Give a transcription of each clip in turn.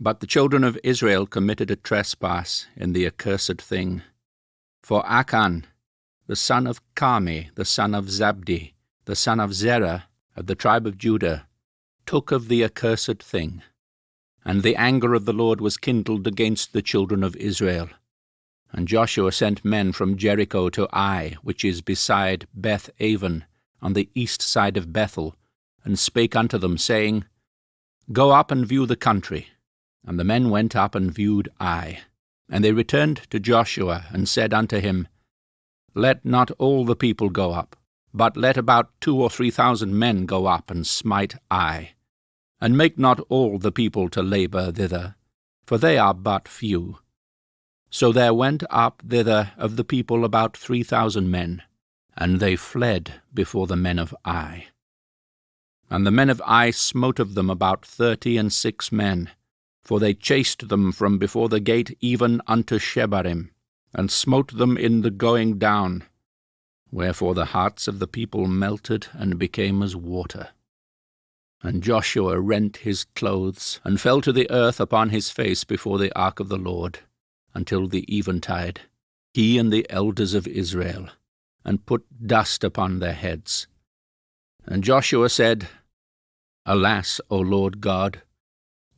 But the children of Israel committed a trespass in the accursed thing. For Achan, the son of Carmi, the son of Zabdi, the son of Zerah, of the tribe of Judah, took of the accursed thing. And the anger of the Lord was kindled against the children of Israel. And Joshua sent men from Jericho to Ai, which is beside Beth-aven, on the east side of Bethel, and spake unto them, saying, Go up and view the country. And the men went up and viewed Ai. And they returned to Joshua, and said unto him, Let not all the people go up, but let about 2,000 or 3,000 men go up and smite Ai. And make not all the people to labour thither, for they are but few. So there went up thither of the people about 3,000 men, and they fled before the men of Ai. And the men of Ai smote of them about 36 men, for they chased them from before the gate even unto Shebarim, and smote them in the going down. Wherefore the hearts of the people melted and became as water. And Joshua rent his clothes, and fell to the earth upon his face before the ark of the Lord, until the eventide, he and the elders of Israel, and put dust upon their heads. And Joshua said, Alas, O Lord God,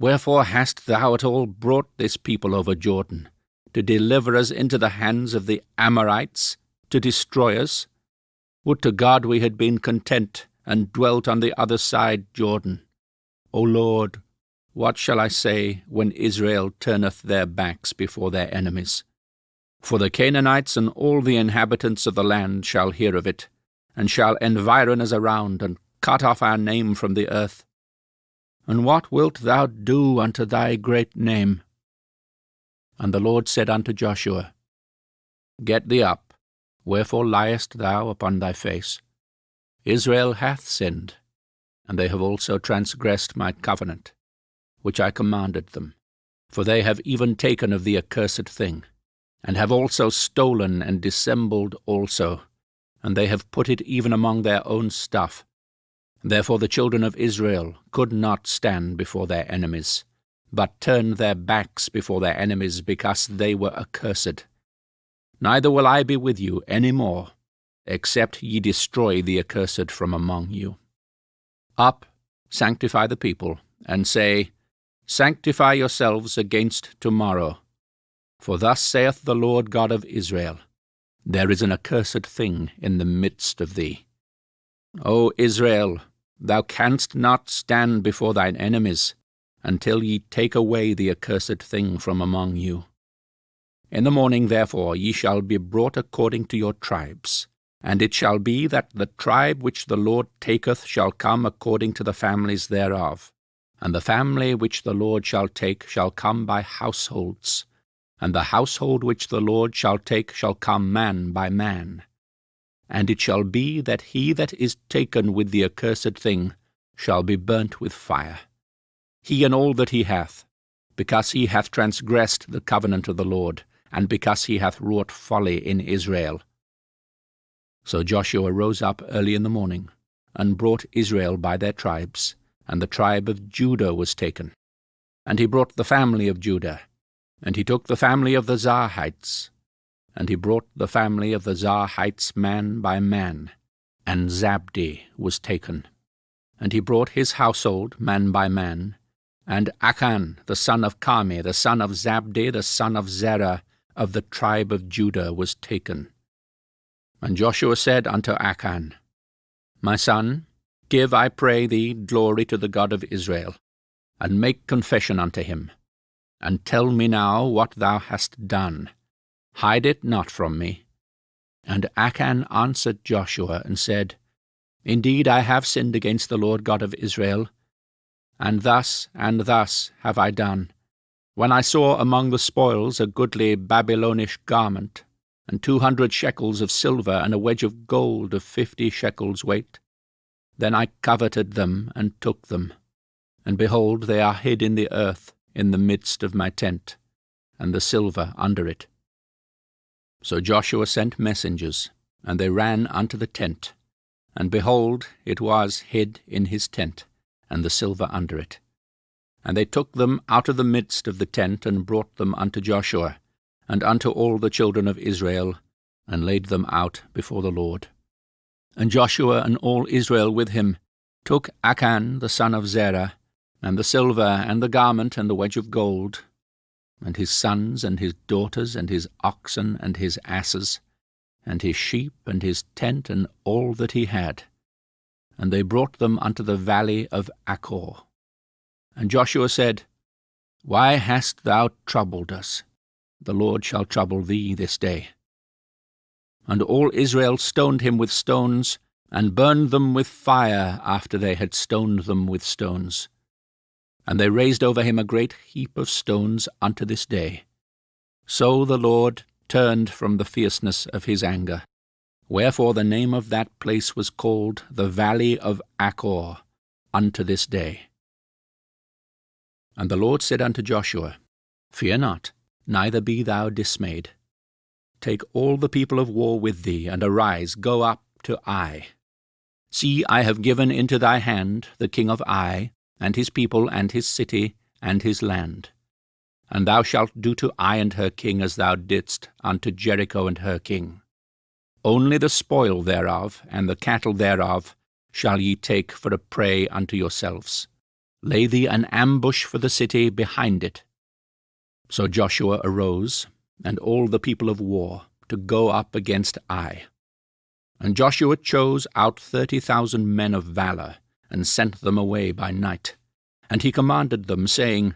wherefore hast thou at all brought this people over Jordan, to deliver us into the hands of the Amorites, to destroy us? Would to God we had been content, and dwelt on the other side Jordan. O Lord, what shall I say when Israel turneth their backs before their enemies? For the Canaanites and all the inhabitants of the land shall hear of it, and shall environ us around, and cut off our name from the earth. And what wilt thou do unto thy great name? And the Lord said unto Joshua, Get thee up, wherefore liest thou upon thy face? Israel hath sinned, and they have also transgressed my covenant, which I commanded them. For they have even taken of the accursed thing, and have also stolen and dissembled also, and they have put it even among their own stuff. Therefore the children of Israel could not stand before their enemies, but turned their backs before their enemies, because they were accursed. Neither will I be with you any more, except ye destroy the accursed from among you. Up, sanctify the people, and say, Sanctify yourselves against tomorrow. For thus saith the Lord God of Israel, There is an accursed thing in the midst of thee. O Israel, thou canst not stand before thine enemies, until ye take away the accursed thing from among you. In the morning therefore ye shall be brought according to your tribes. And it shall be that the tribe which the Lord taketh shall come according to the families thereof. And the family which the Lord shall take shall come by households. And the household which the Lord shall take shall come man by man. And it shall be that he that is taken with the accursed thing shall be burnt with fire, he and all that he hath, because he hath transgressed the covenant of the Lord, and because he hath wrought folly in Israel. So Joshua rose up early in the morning, and brought Israel by their tribes, and the tribe of Judah was taken. And he brought the family of Judah, and he took the family of the Zarhites, and he brought the family of the Zarhites man by man, and Zabdi was taken. And he brought his household man by man, and Achan the son of Carmi, the son of Zabdi, the son of Zerah, of the tribe of Judah was taken. And Joshua said unto Achan, My son, give, I pray thee, glory to the God of Israel, and make confession unto him, and tell me now what thou hast done. Hide it not from me. And Achan answered Joshua, and said, Indeed I have sinned against the Lord God of Israel, and thus have I done. When I saw among the spoils a goodly Babylonish garment, and 200 shekels of silver, and a wedge of gold of 50 shekels weight, then I coveted them, and took them. And behold, they are hid in the earth, in the midst of my tent, and the silver under it. So Joshua sent messengers, and they ran unto the tent, and behold, it was hid in his tent, and the silver under it. And they took them out of the midst of the tent, and brought them unto Joshua, and unto all the children of Israel, and laid them out before the Lord. And Joshua and all Israel with him took Achan the son of Zerah, and the silver, and the garment, and the wedge of gold, and his sons, and his daughters, and his oxen, and his asses, and his sheep, and his tent, and all that he had. And they brought them unto the valley of Achor. And Joshua said, Why hast thou troubled us? The Lord shall trouble thee this day. And all Israel stoned him with stones, and burned them with fire after they had stoned them with stones. And they raised over him a great heap of stones unto this day. So the Lord turned from the fierceness of his anger. Wherefore the name of that place was called the Valley of Achor unto this day. And the Lord said unto Joshua, Fear not, neither be thou dismayed. Take all the people of war with thee, and arise, go up to Ai. See, I have given into thy hand the king of Ai, and his people, and his city, and his land. And thou shalt do to Ai and her king as thou didst unto Jericho and her king. Only the spoil thereof, and the cattle thereof, shall ye take for a prey unto yourselves. Lay thee an ambush for the city behind it. So Joshua arose, and all the people of war, to go up against Ai. And Joshua chose out 30,000 men of valor, and sent them away by night. And he commanded them, saying,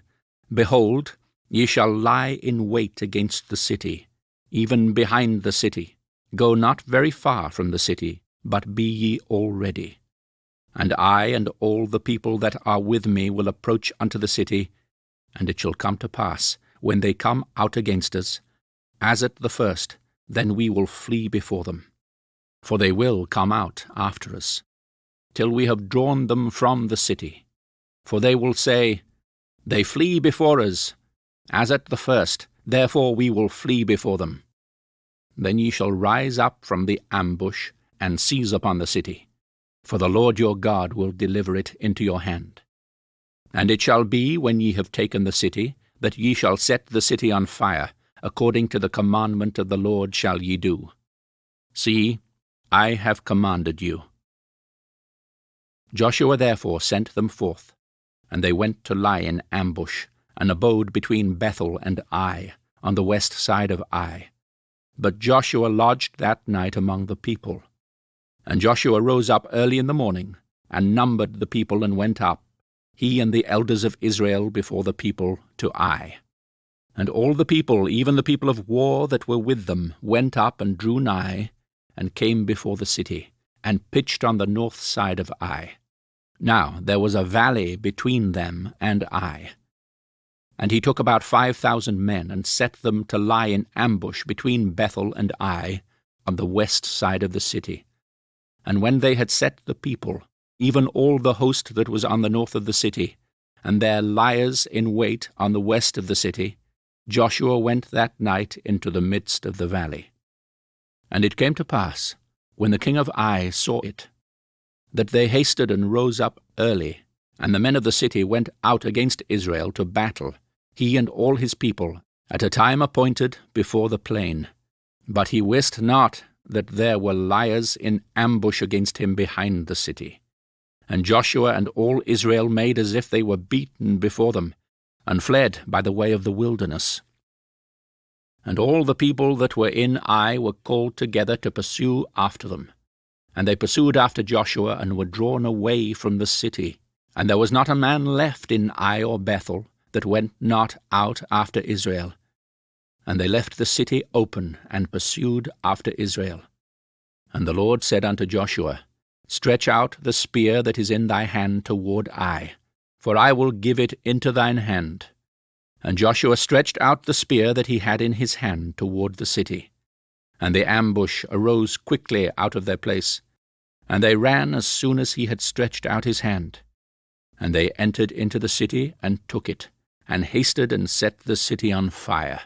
Behold, ye shall lie in wait against the city, even behind the city. Go not very far from the city, but be ye all ready. And I and all the people that are with me will approach unto the city, and it shall come to pass, when they come out against us, as at the first, then we will flee before them. For they will come out after us, till we have drawn them from the city. For they will say, They flee before us, as at the first, therefore we will flee before them. Then ye shall rise up from the ambush, and seize upon the city, for the Lord your God will deliver it into your hand. And it shall be, when ye have taken the city, that ye shall set the city on fire, according to the commandment of the Lord shall ye do. See, I have commanded you. Joshua therefore sent them forth, and they went to lie in ambush, and abode between Bethel and Ai, on the west side of Ai. But Joshua lodged that night among the people. And Joshua rose up early in the morning, and numbered the people, and went up, he and the elders of Israel, before the people to Ai. And all the people, even the people of war that were with them, went up and drew nigh, and came before the city, and pitched on the north side of Ai. Now there was a valley between them and Ai. And he took about 5,000 men, and set them to lie in ambush between Bethel and Ai, on the west side of the city. And when they had set the people, even all the host that was on the north of the city, and their liers in wait on the west of the city, Joshua went that night into the midst of the valley. And it came to pass, when the king of Ai saw it, that they hasted and rose up early, and the men of the city went out against Israel to battle, he and all his people, at a time appointed before the plain. But he wist not that there were liers in ambush against him behind the city. And Joshua and all Israel made as if they were beaten before them, and fled by the way of the wilderness. And all the people that were in Ai were called together to pursue after them. And they pursued after Joshua, and were drawn away from the city. And there was not a man left in Ai or Bethel that went not out after Israel. And they left the city open, and pursued after Israel. And the Lord said unto Joshua, Stretch out the spear that is in thy hand toward Ai, for I will give it into thine hand. And Joshua stretched out the spear that he had in his hand toward the city. And the ambush arose quickly out of their place, and they ran as soon as he had stretched out his hand. And they entered into the city, and took it, and hasted and set the city on fire.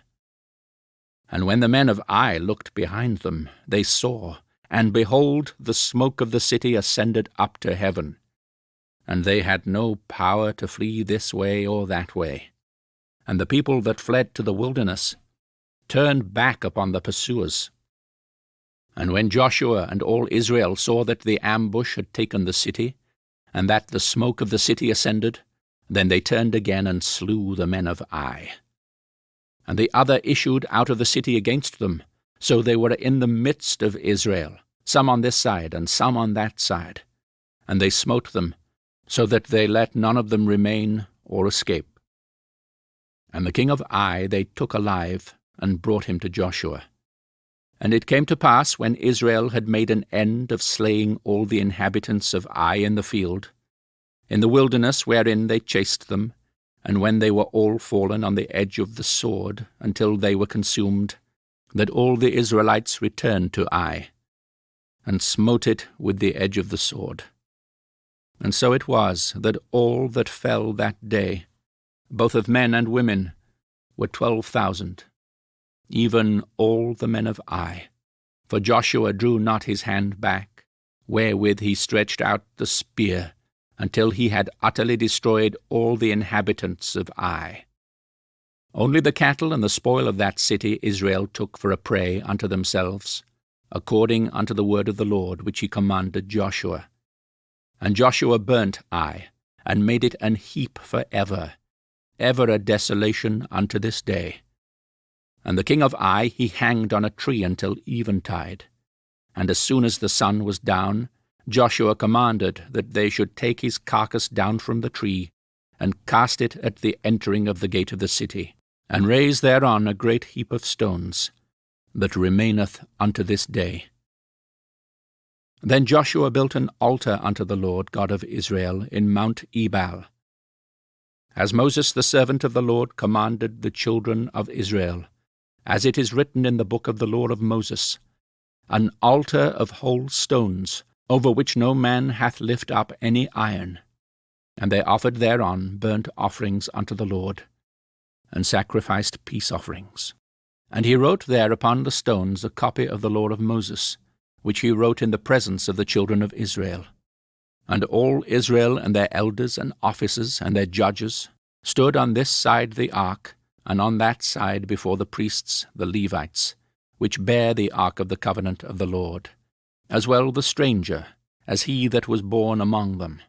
And when the men of Ai looked behind them, they saw, and behold, the smoke of the city ascended up to heaven. and they had no power to flee this way or that way. And the people that fled to the wilderness turned back upon the pursuers. And when Joshua and all Israel saw that the ambush had taken the city, and that the smoke of the city ascended, then they turned again and slew the men of Ai. And the other issued out of the city against them, so they were in the midst of Israel, some on this side and some on that side. And they smote them, so that they let none of them remain or escape. And the king of Ai they took alive, and brought him to Joshua. And it came to pass, when Israel had made an end of slaying all the inhabitants of Ai in the field, in the wilderness wherein they chased them, and when they were all fallen on the edge of the sword, until they were consumed, that all the Israelites returned to Ai, and smote it with the edge of the sword. And so it was, that all that fell that day, both of men and women, were 12,000, even all the men of Ai. For Joshua drew not his hand back, wherewith he stretched out the spear, until he had utterly destroyed all the inhabitants of Ai. Only the cattle and the spoil of that city Israel took for a prey unto themselves, according unto the word of the Lord which he commanded Joshua. And Joshua burnt Ai, and made it an heap for ever, ever a desolation unto this day. And the king of Ai he hanged on a tree until eventide. And as soon as the sun was down, Joshua commanded that they should take his carcass down from the tree, and cast it at the entering of the gate of the city, and raise thereon a great heap of stones, that remaineth unto this day. Then Joshua built an altar unto the Lord God of Israel in Mount Ebal, as Moses the servant of the Lord commanded the children of Israel, as it is written in the book of the law of Moses, an altar of whole stones, over which no man hath lift up any iron. And they offered thereon burnt offerings unto the Lord, and sacrificed peace offerings. And he wrote there upon the stones a copy of the law of Moses, which he wrote in the presence of the children of Israel. And all Israel and their elders and officers and their judges stood on this side the ark, and on that side before the priests, the Levites, which bear the ark of the covenant of the Lord, as well the stranger, as he that was born among them.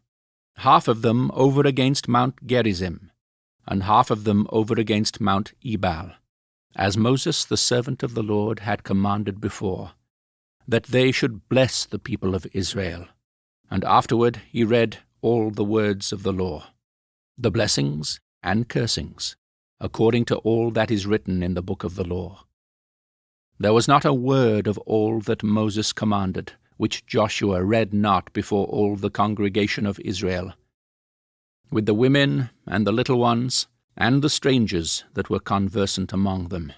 Half of them over against Mount Gerizim, and half of them over against Mount Ebal, as Moses the servant of the Lord had commanded before, that they should bless the people of Israel. And afterward he read all the words of the law, the blessings and cursings, according to all that is written in the book of the law. There was not a word of all that Moses commanded, which Joshua read not before all the congregation of Israel, with the women and the little ones, and the strangers that were conversant among them.